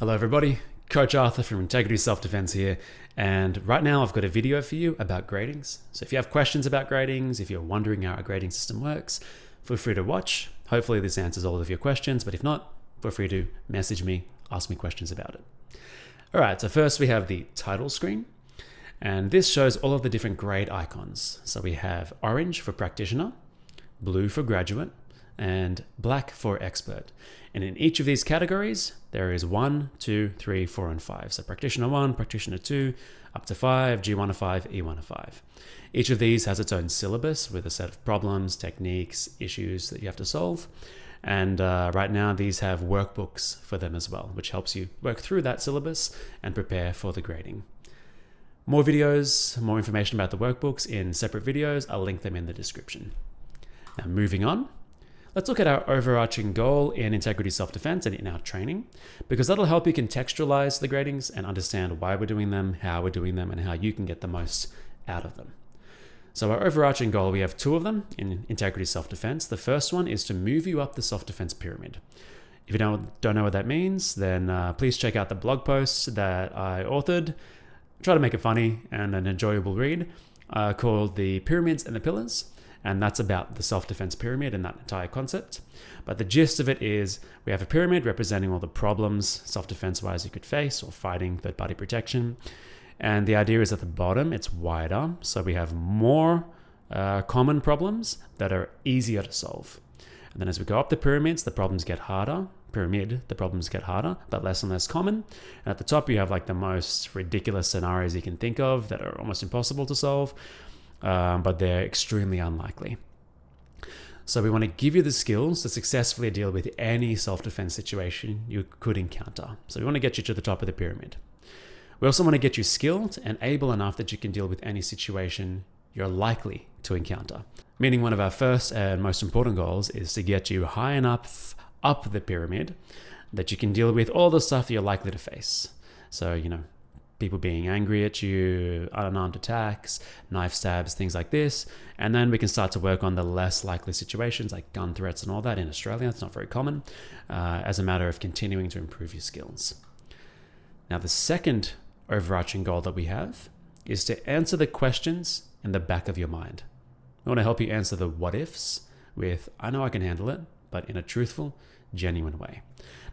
Hello everybody, Coach Arthur from Integrity Self-Defense here, and right now I've got a video for you about gradings. So if you have questions about gradings, if you're wondering how our grading system works, feel free to watch. Hopefully this answers all of your questions, but if not, feel free to message me, ask me questions about it. Alright, so first we have the title screen, and this shows all of the different grade icons. So we have orange for practitioner, blue for graduate, and black for expert. And in each of these categories, there is 1, 2, 3, 4, and 5. So practitioner 1, practitioner 2, up to 5, G1 of 5, E1 of 5. Each of these has its own syllabus with a set of problems, techniques, issues that you have to solve. And right now, these have workbooks for them as well, which helps you work through that syllabus and prepare for the grading. More videos, more information about the workbooks in separate videos. I'll link them in the description. Now, moving on. Let's look at our overarching goal in integrity self-defense and in our training, because that'll help you contextualize the gradings and understand why we're doing them, how we're doing them, and how you can get the most out of them. So our overarching goal, we have 2 of them in integrity self-defense. The first one is to move you up the self-defense pyramid. If you don't know what that means, then please check out the blog post that I authored. Try to make it funny and an enjoyable read called The Pyramids and the Pillars. And that's about the self-defense pyramid and that entire concept. But the gist of it is we have a pyramid representing all the problems self-defense wise you could face or fighting third-party protection. And the idea is at the bottom, it's wider. So we have more common problems that are easier to solve. And then as we go up the pyramids, the problems get harder. The problems get harder, but less and less common. And at the top, you have like the most ridiculous scenarios you can think of that are almost impossible to solve. But they're extremely unlikely. So we want to give you the skills to successfully deal with any self-defense situation you could encounter. So we want to get you to the top of the pyramid. We also want to get you skilled and able enough that you can deal with any situation you're likely to encounter. Meaning one of our first and most important goals is to get you high enough up the pyramid that you can deal with all the stuff you're likely to face. So, people being angry at you, unarmed attacks, knife stabs, things like this. And then we can start to work on the less likely situations like gun threats and all that. In Australia, it's not very common, as a matter of continuing to improve your skills. Now, the second overarching goal that we have is to answer the questions in the back of your mind. We want to help you answer the what ifs with, I know I can handle it, but in a truthful, genuine way.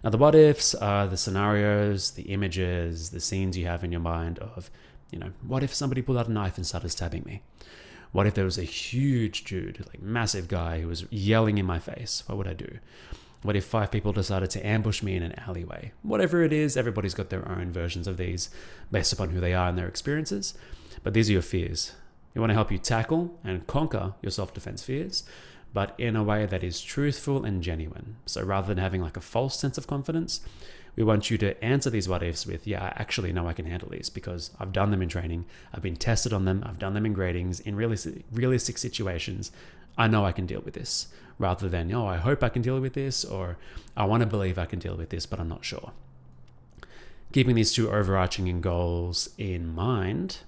Now, the what ifs are the scenarios, the images, the scenes you have in your mind of, what if somebody pulled out a knife and started stabbing me? What if there was a huge dude, like massive guy who was yelling in my face? What would I do? What if 5 people decided to ambush me in an alleyway? Whatever it is, everybody's got their own versions of these based upon who they are and their experiences. But these are your fears. We want to help you tackle and conquer your self-defense fears, but in a way that is truthful and genuine. So rather than having like a false sense of confidence, we want you to answer these what ifs with, yeah, I actually know I can handle these because I've done them in training, I've been tested on them, I've done them in gradings, in realistic situations, I know I can deal with this. Rather than, I hope I can deal with this, or I want to believe I can deal with this, but I'm not sure. Keeping these 2 overarching goals in mind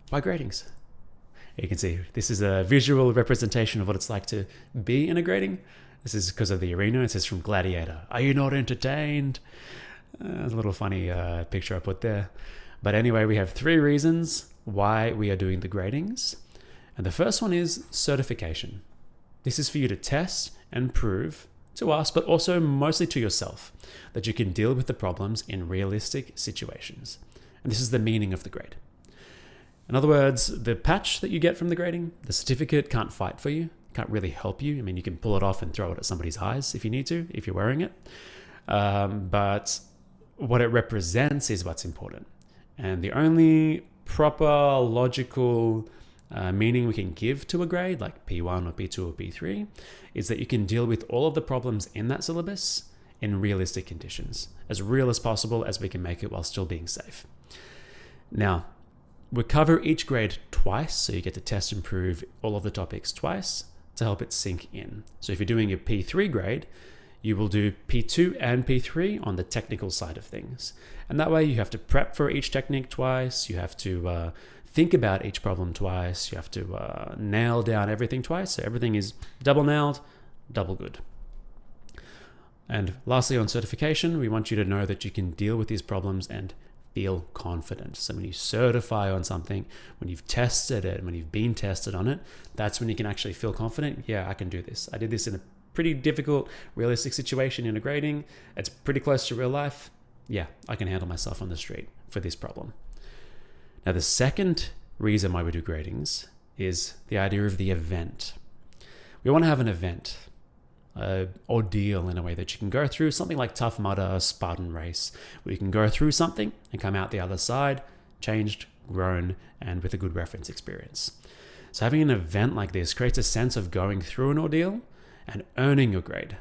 by gradings. You can see this is a visual representation of what it's like to be in a grading. This is because of the arena. It says from Gladiator, "Are you not entertained?" A little funny picture I put there. But anyway, we have 3 reasons why we are doing the gradings. And the first one is certification. This is for you to test and prove to us, but also mostly to yourself, that you can deal with the problems in realistic situations. And this is the meaning of the grade. In other words, the patch that you get from the grading, the certificate can't fight for you, can't really help you. I mean, you can pull it off and throw it at somebody's eyes if you need to, if you're wearing it. But what it represents is what's important. And the only proper, logical meaning we can give to a grade, like P1 or P2 or P3, is that you can deal with all of the problems in that syllabus in realistic conditions, as real as possible as we can make it while still being safe. Now, we cover each grade twice, so you get to test and prove all of the topics twice to help it sink in. So if you're doing a P3 grade, you will do P2 and P3 on the technical side of things. And that way you have to prep for each technique twice, you have to think about each problem twice, you have to nail down everything twice, so everything is double nailed, double good. And lastly, on certification, we want you to know that you can deal with these problems and feel confident. So when you certify on something, when you've tested it, when you've been tested on it, that's when you can actually feel confident. Yeah, I can do this. I did this in a pretty difficult, realistic situation in a grading. It's pretty close to real life. Yeah, I can handle myself on the street for this problem. Now, the second reason why we do gradings is the idea of the event. We want to have an event, ordeal in a way that you can go through, something like Tough Mudder, Spartan Race, where you can go through something and come out the other side, changed, grown, and with a good reference experience. So having an event like this creates a sense of going through an ordeal and earning your grade.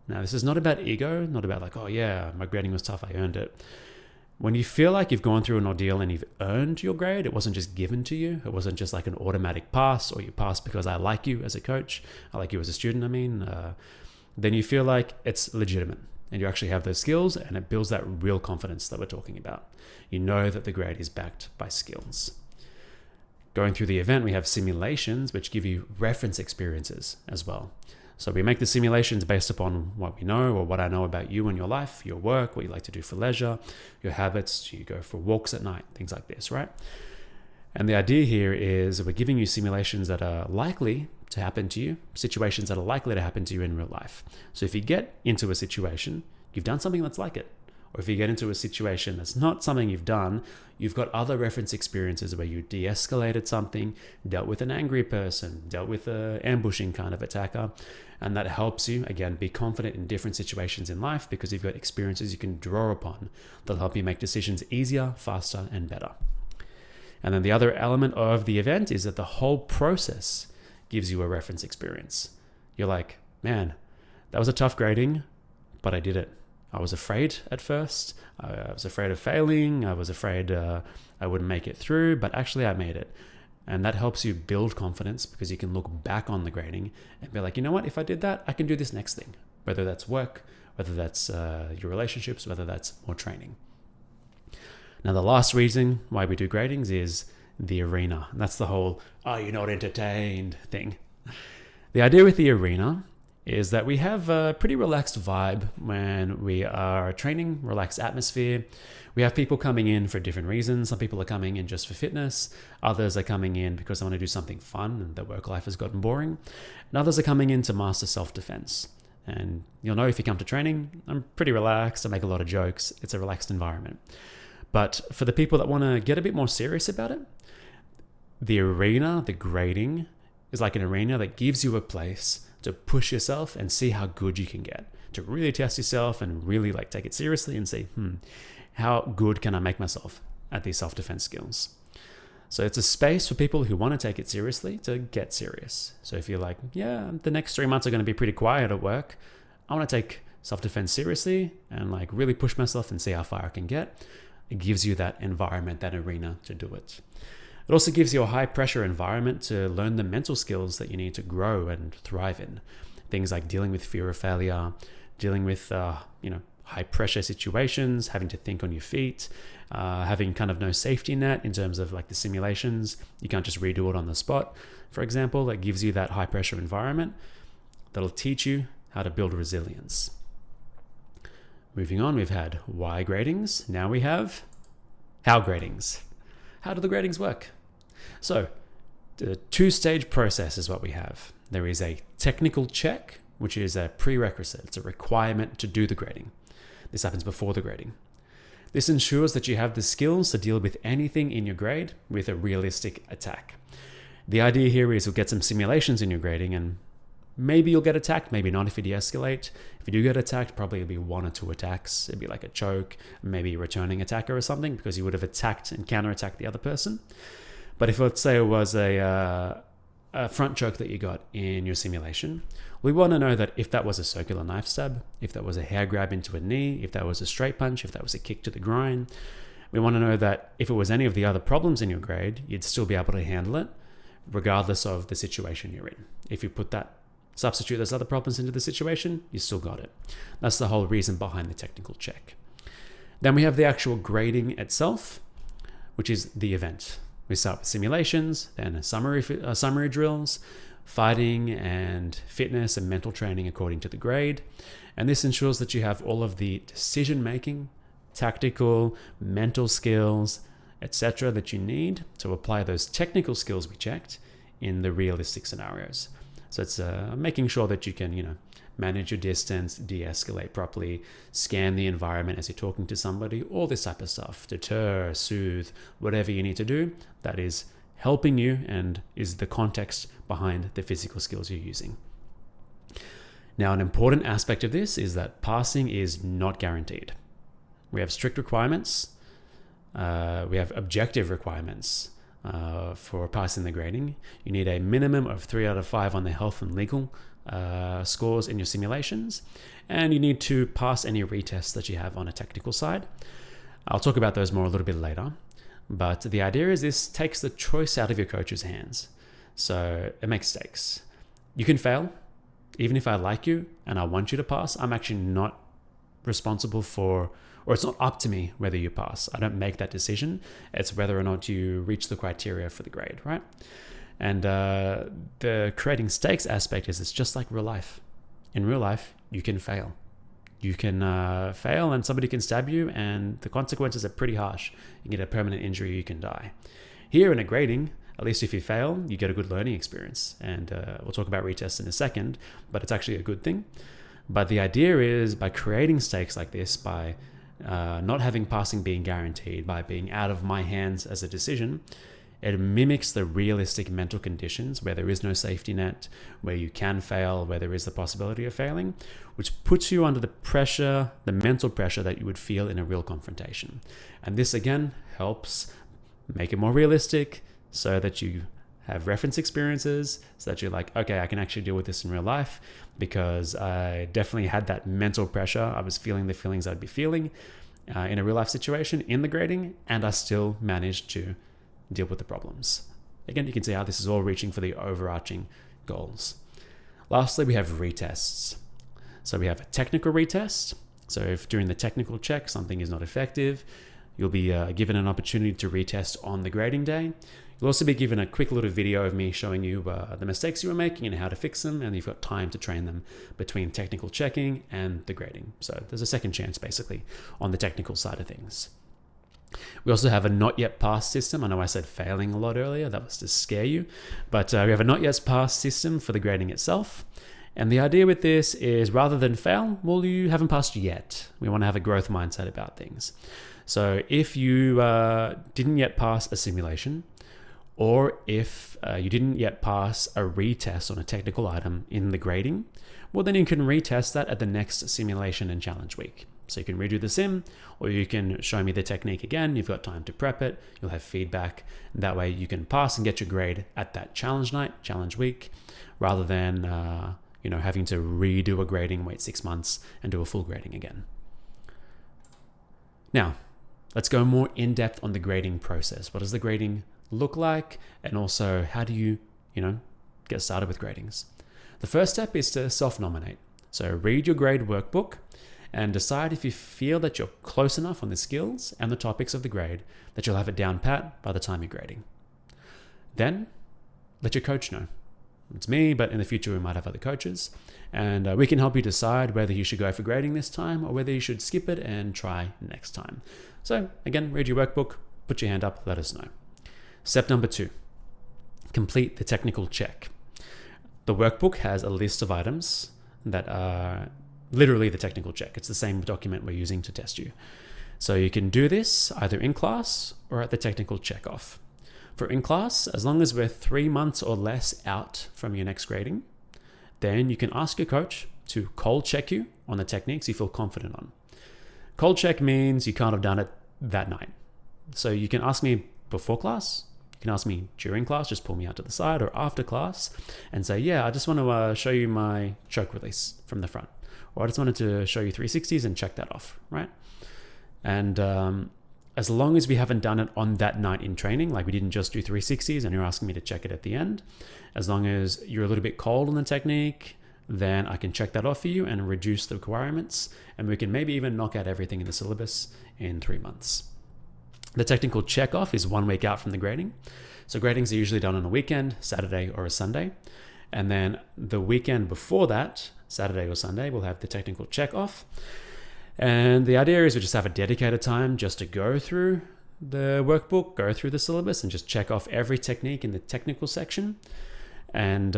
Now, this is not about ego, not about like, oh yeah, my grading was tough, I earned it. When you feel like you've gone through an ordeal and you've earned your grade, it wasn't just given to you. It wasn't just like an automatic pass, or you passed because I like you as a coach, I like you as a student, then you feel like it's legitimate and you actually have those skills, and it builds that real confidence that we're talking about. You know that the grade is backed by skills. Going through the event, we have simulations which give you reference experiences as well. So we make the simulations based upon what we know, or what I know about you and your life, your work, what you like to do for leisure, your habits, you go for walks at night, things like this, right? And the idea here is we're giving you simulations that are likely to happen to you, situations that are likely to happen to you in real life. So if you get into a situation, you've done something that's like it. Or if you get into a situation that's not something you've done, you've got other reference experiences where you de-escalated something, dealt with an angry person, dealt with an ambushing kind of attacker. And that helps you, again, be confident in different situations in life because you've got experiences you can draw upon that'll help you make decisions easier, faster, and better. And then the other element of the event is that the whole process gives you a reference experience. You're like, man, that was a tough grading, but I did it. I was afraid at first. I was afraid of failing. I was afraid I wouldn't make it through, but actually I made it. And that helps you build confidence because you can look back on the grading and be like, you know what, if I did that, I can do this next thing, whether that's work, whether that's your relationships, whether that's more training. Now, the last reason why we do gradings is the arena. And that's the whole, oh, you're not entertained thing. The idea with the arena is that we have a pretty relaxed vibe when we are training, relaxed atmosphere. We have people coming in for different reasons. Some people are coming in just for fitness. Others are coming in because they want to do something fun and their work life has gotten boring. And others are coming in to master self-defense. And you'll know if you come to training, I'm pretty relaxed. I make a lot of jokes. It's a relaxed environment. But for the people that want to get a bit more serious about it, the arena, the grading, is like an arena that gives you a place to push yourself and see how good you can get, to really test yourself and really like take it seriously and see, how good can I make myself at these self-defense skills? So it's a space for people who want to take it seriously to get serious. So if you're like, yeah, the next 3 months are going to be pretty quiet at work, I want to take self-defense seriously and like really push myself and see how far I can get. It gives you that environment, that arena to do it. It also gives you a high pressure environment to learn the mental skills that you need to grow and thrive in. Things like dealing with fear of failure, dealing with, high pressure situations, having to think on your feet, having kind of no safety net in terms of like the simulations. You can't just redo it on the spot. For example, that gives you that high pressure environment that'll teach you how to build resilience. Moving on, we've had why gradings. Now we have how gradings. How do the gradings work? So the two-stage process is what we have. There is a technical check, which is a prerequisite. It's a requirement to do the grading. This happens before the grading. This ensures that you have the skills to deal with anything in your grade with a realistic attack. The idea here is you'll get some simulations in your grading and maybe you'll get attacked, maybe not if you de-escalate. If you do get attacked, probably it'll be 1 or 2 attacks. It'd be like a choke, maybe a returning attacker or something because you would have attacked and counterattacked the other person. But if let's say it was a front choke that you got in your simulation, we want to know that if that was a circular knife stab, if that was a hair grab into a knee, if that was a straight punch, if that was a kick to the groin, we want to know that if it was any of the other problems in your grade, you'd still be able to handle it regardless of the situation you're in. If you substitute those other problems into the situation, you still got it. That's the whole reason behind the technical check. Then we have the actual grading itself, which is the event. We start with simulations, then summary drills, fighting and fitness and mental training according to the grade. And this ensures that you have all of the decision making, tactical, mental skills, etc. that you need to apply those technical skills we checked in the realistic scenarios. So it's making sure that you can, manage your distance, de-escalate properly, scan the environment as you're talking to somebody, all this type of stuff, deter, soothe, whatever you need to do that is helping you and is the context behind the physical skills you're using. Now, an important aspect of this is that passing is not guaranteed. We have strict requirements. We have objective requirements for passing the grading. You need a minimum of 3 out of 5 on the health and legal scores in your simulations, and you need to pass any retests that you have on a technical side. I'll talk about those more a little bit later, but the idea is this takes the choice out of your coach's hands. So it makes stakes. You can fail. Even if I like you and I want you to pass, I'm actually not responsible for, or it's not up to me whether you pass. I don't make that decision. It's whether or not you reach the criteria for the grade, right? And the creating stakes aspect is it's just like real life. In real life, you can fail. You can fail and somebody can stab you and the consequences are pretty harsh. You get a permanent injury, you can die. Here in a grading, at least if you fail, you get a good learning experience. And we'll talk about retests in a second, but it's actually a good thing. But the idea is by creating stakes like this, by not having passing being guaranteed, by being out of my hands as a decision, it mimics the realistic mental conditions where there is no safety net, where you can fail, where there is the possibility of failing, which puts you under the pressure, the mental pressure that you would feel in a real confrontation. And this again helps make it more realistic so that you have reference experiences, so that you're like, okay, I can actually deal with this in real life because I definitely had that mental pressure. I was feeling the feelings I'd be feeling in a real life situation in the grading, and I still managed to deal with the problems. Again, you can see how this is all reaching for the overarching goals. Lastly, we have retests. So we have a technical retest. So if during the technical check something is not effective, you'll be given an opportunity to retest on the grading day. You'll also be given a quick little video of me showing you the mistakes you were making and how to fix them, and you've got time to train them between technical checking and the grading. So there's a second chance basically on the technical side of things. We also have a not yet passed system. I know I said failing a lot earlier, that was to scare you, but we have a not yet passed system for the grading itself. And the idea with this is rather than fail, well, you haven't passed yet. We want to have a growth mindset about things. So if you didn't yet pass a simulation, or if you didn't yet pass a retest on a technical item in the grading, well, then you can retest that at the next simulation and challenge week. So you can redo the sim, or you can show me the technique again. You've got time to prep it. You'll have feedback. And that way you can pass and get your grade at that challenge night, challenge week, rather than having to redo a grading, wait 6 months, and do a full grading again. Now, let's go more in depth on the grading process. What does the grading look like? And also, how do you, get started with gradings? The first step is to self-nominate. So read your grade workbook and decide if you feel that you're close enough on the skills and the topics of the grade that you'll have it down pat by the time you're grading. Then let your coach know. It's me, but in the future we might have other coaches, and we can help you decide whether you should go for grading this time or whether you should skip it and try next time. So again, read your workbook, put your hand up, let us know. Step number 2, complete the technical check. The workbook has a list of items that are literally the technical check. It's the same document we're using to test you. So you can do this either in class or at the technical check off. For in class, as long as we're 3 months or less out from your next grading, then you can ask your coach to cold check you on the techniques you feel confident on. Cold check means you can't have done it that night. So you can ask me before class, you can ask me during class, just pull me out to the side, or after class and say, yeah, I just want to show you my choke release from the front. Or I just wanted to show you 360s and check that off, right? And as long as we haven't done it on that night in training, like we didn't just do 360s and you're asking me to check it at the end, as long as you're a little bit cold on the technique, then I can check that off for you and reduce the requirements, and we can maybe even knock out everything in the syllabus in 3 months. The technical check off is 1 week out from the grading. So gradings are usually done on a weekend, Saturday or a Sunday. And then the weekend before that, Saturday or Sunday, we'll have the technical check off. And the idea is we just have a dedicated time just to go through the workbook, go through the syllabus, and just check off every technique in the technical section. And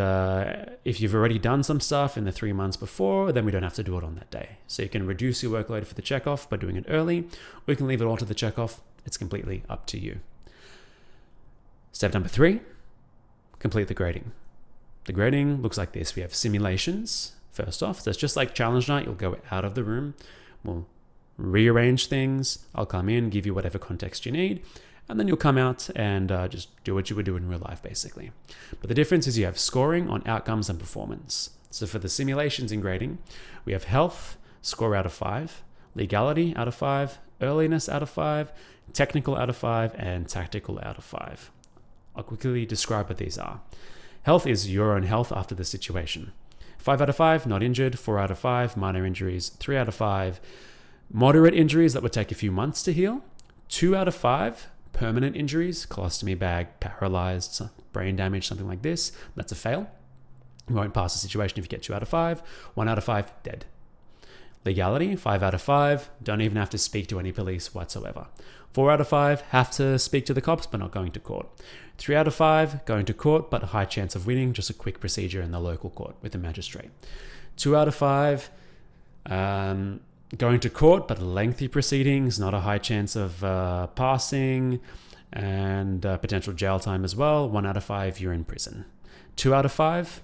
if you've already done some stuff in the 3 months before, then we don't have to do it on that day. So you can reduce your workload for the checkoff by doing it early, or you can leave it all to the checkoff. It's completely up to you. Step number 3, complete the grading. The grading looks like this. We have simulations first off. So it's just like challenge night. You'll go out of the room. We'll rearrange things. I'll come in, give you whatever context you need, and then you'll come out and just do what you would do in real life, basically. But the difference is you have scoring on outcomes and performance. So for the simulations in grading, we have health, score out of 5, legality out of 5, earliness out of 5, technical out of 5, and tactical out of 5. I'll quickly describe what these are. Health is your own health after the situation. 5 out of 5, not injured. 4 out of 5, minor injuries. 3 out of 5, moderate injuries that would take a few months to heal. 2 out of 5, permanent injuries, colostomy bag, paralyzed, brain damage, something like this. That's a fail. You won't pass the situation if you get 2 out of 5. 1 out of 5, dead. Legality, 5 out of 5, don't even have to speak to any police whatsoever. 4 out of 5, have to speak to the cops but not going to court. 3 out of 5, going to court but high chance of winning, just a quick procedure in the local court with the magistrate. 2 out of 5, going to court but lengthy proceedings, not a high chance of passing, and potential jail time as well. 1 out of 5, you're in prison. 2 out of 5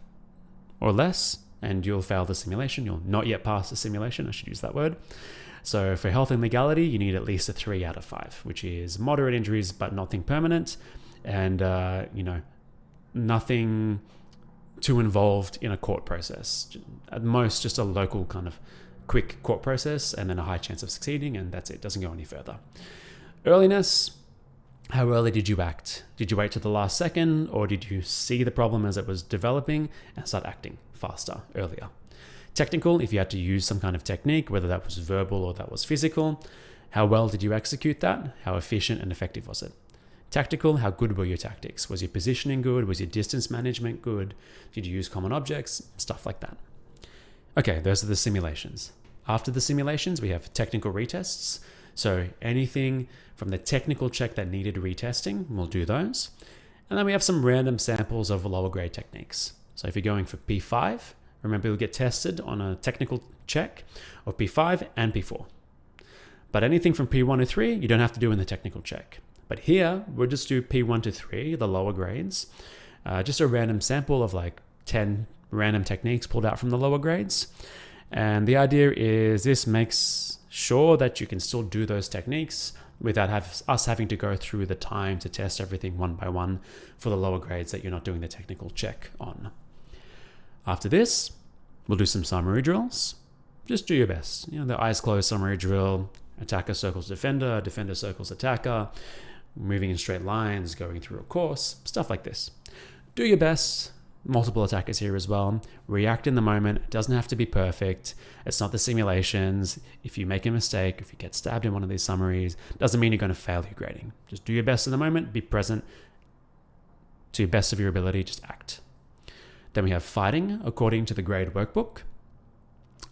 or less, and you'll fail the simulation. You'll not yet pass the simulation, I should use that word. So for health and legality, you need at least a 3 out of 5, which is moderate injuries but nothing permanent, and nothing too involved in a court process. At most, just a local kind of quick court process, and then a high chance of succeeding, and that's it. Doesn't go any further. Earliness. How early did you act? Did you wait to the last second, or did you see the problem as it was developing and start acting faster, earlier? Technical, if you had to use some kind of technique, whether that was verbal or that was physical, how well did you execute that? How efficient and effective was it? Tactical, how good were your tactics? Was your positioning good? Was your distance management good? Did you use common objects? Stuff like that. Okay, those are the simulations. After the simulations, we have technical retests. So anything from the technical check that needed retesting, we'll do those. And then we have some random samples of lower grade techniques. So if you're going for P5, remember you'll get tested on a technical check of P5 and P4. But anything from P1 to 3, you don't have to do in the technical check. But here, we'll just do P1 to 3, the lower grades. Just a random sample of like 10 random techniques pulled out from the lower grades. And the idea is this makes sure that you can still do those techniques without us having to go through the time to test everything one by one for the lower grades that you're not doing the technical check on. After this, we'll do some summary drills. Just do your best. The eyes closed summary drill, attacker circles defender, defender circles attacker, moving in straight lines, going through a course, stuff like this. Do your best. Multiple attackers here as well. React in the moment. It doesn't have to be perfect. It's not the simulations. If you make a mistake, if you get stabbed in one of these summaries, doesn't mean you're going to fail your grading. Just do your best in the moment. Be present to your best of your ability. Just act. Then we have fighting according to the grade workbook.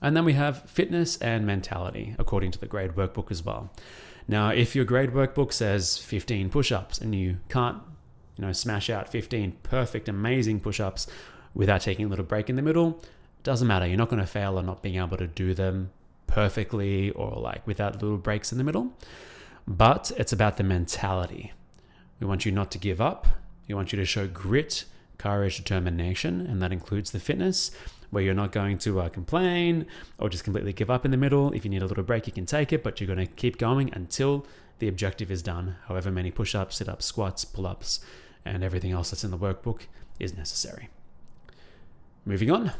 And then we have fitness and mentality according to the grade workbook as well. Now, if your grade workbook says 15 push-ups and you can't smash out 15 perfect, amazing push-ups without taking a little break in the middle, doesn't matter. You're not going to fail on not being able to do them perfectly or like without little breaks in the middle. But it's about the mentality. We want you not to give up. We want you to show grit, courage, determination, and that includes the fitness, where you're not going to complain or just completely give up in the middle. If you need a little break, you can take it, but you're going to keep going until the objective is done. However many push-ups, sit-ups, squats, pull-ups, and everything else that's in the workbook is necessary. Moving on.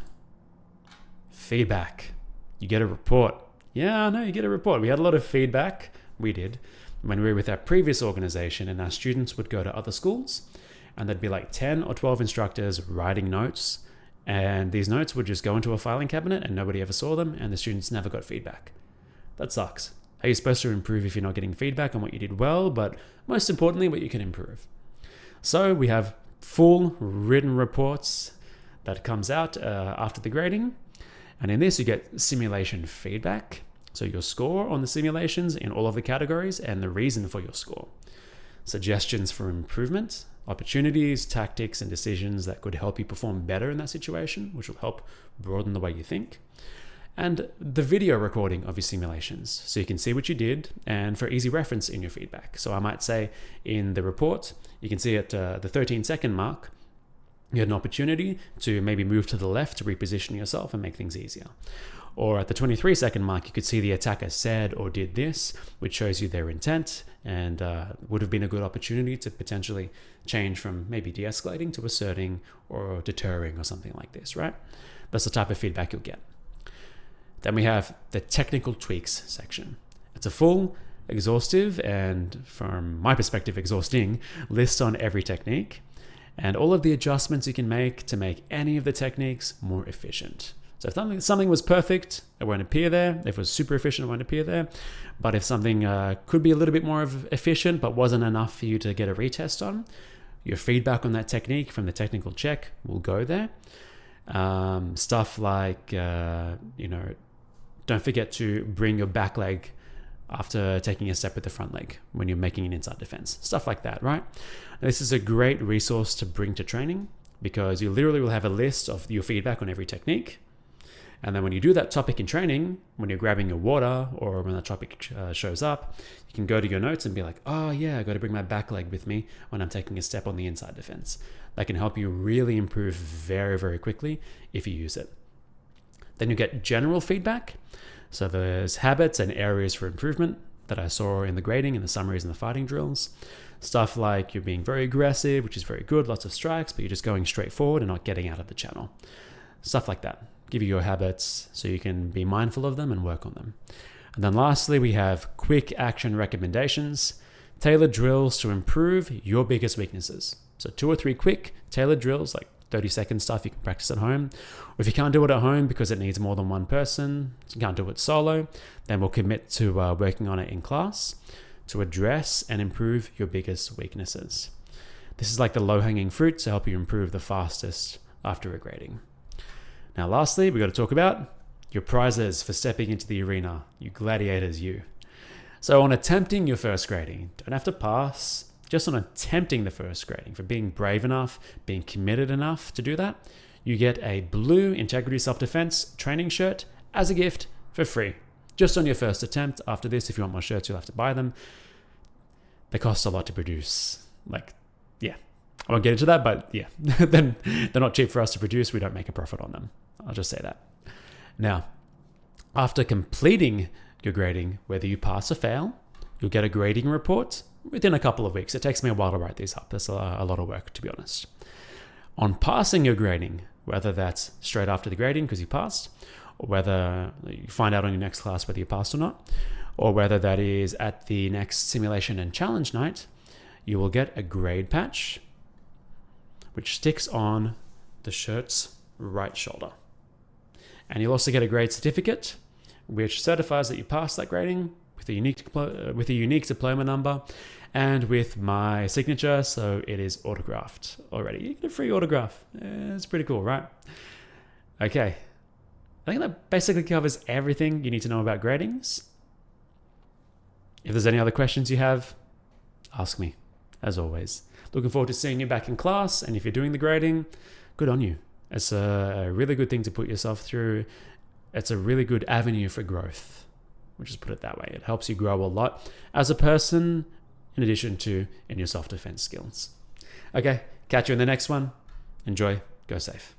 Feedback. You get a report. Yeah, I know, you get a report. We had a lot of feedback. We did. When we were with our previous organization, and our students would go to other schools, and there'd be like 10 or 12 instructors writing notes, and these notes would just go into a filing cabinet and nobody ever saw them, and the students never got feedback. That sucks. How you're supposed to improve if you're not getting feedback on what you did well, but most importantly, what you can improve. So we have full written reports that comes out after the grading. And in this, you get simulation feedback. So your score on the simulations in all of the categories and the reason for your score. Suggestions for improvement, opportunities, tactics, and decisions that could help you perform better in that situation, which will help broaden the way you think. And the video recording of your simulations, so you can see what you did and for easy reference in your feedback. So I might say in the report, you can see at the 13-second mark, you had an opportunity to maybe move to the left to reposition yourself and make things easier. Or at the 23-second mark, you could see the attacker said or did this, which shows you their intent and would have been a good opportunity to potentially change from maybe de-escalating to asserting or deterring or something like this, right? That's the type of feedback you'll get. Then we have the technical tweaks section. It's a full, exhaustive, and from my perspective, exhausting list on every technique and all of the adjustments you can make to make any of the techniques more efficient. So if something was perfect, it won't appear there. If it was super efficient, it won't appear there. But if something could be a little bit more efficient but wasn't enough for you to get a retest on, your feedback on that technique from the technical check will go there. Stuff like, don't forget to bring your back leg after taking a step with the front leg when you're making an inside defense. Stuff like that, right? And this is a great resource to bring to training because you literally will have a list of your feedback on every technique. And then when you do that topic in training, when you're grabbing your water or when that topic shows up, you can go to your notes and be like, oh yeah, I got to bring my back leg with me when I'm taking a step on the inside defense. That can help you really improve very, very quickly if you use it. Then you get general feedback. So there's habits and areas for improvement that I saw in the grading and the summaries and the fighting drills. Stuff like you're being very aggressive, which is very good, lots of strikes, but you're just going straight forward and not getting out of the channel. Stuff like that. Give you your habits so you can be mindful of them and work on them. And then lastly, we have quick action recommendations, tailored drills to improve your biggest weaknesses. So 2 or 3 quick tailored drills, like 30-second stuff you can practice at home. Or if you can't do it at home because it needs more than one person, you can't do it solo, then we'll commit to working on it in class to address and improve your biggest weaknesses. This is like the low-hanging fruit to help you improve the fastest after a grading. Now, lastly, we've got to talk about your prizes for stepping into the arena, you gladiators, you. So on attempting your first grading, don't have to pass, just on attempting the first grading, for being brave enough, being committed enough to do that, you get a blue Integrity Self-Defense training shirt as a gift for free. Just on your first attempt. After this, if you want more shirts, you'll have to buy them. They cost a lot to produce. I won't get into that, but yeah, then they're not cheap for us to produce. We don't make a profit on them. I'll just say that. Now, after completing your grading, whether you pass or fail, you'll get a grading report within a couple of weeks. It takes me a while to write these up. That's a lot of work, to be honest. On passing your grading, whether that's straight after the grading because you passed, or whether you find out on your next class whether you passed or not, or whether that is at the next simulation and challenge night, you will get a grade patch which sticks on the shirt's right shoulder. And you'll also get a grade certificate, which certifies that you passed that grading with a unique diploma number and with my signature, so it is autographed already. You get a free autograph. It's pretty cool, right? Okay. I think that basically covers everything you need to know about gradings. If there's any other questions you have, ask me, as always. Looking forward to seeing you back in class, and if you're doing the grading, good on you. It's a really good thing to put yourself through. It's a really good avenue for growth. We'll just put it that way. It helps you grow a lot as a person, in addition to in your self-defense skills. Okay, catch you in the next one. Enjoy. Go safe.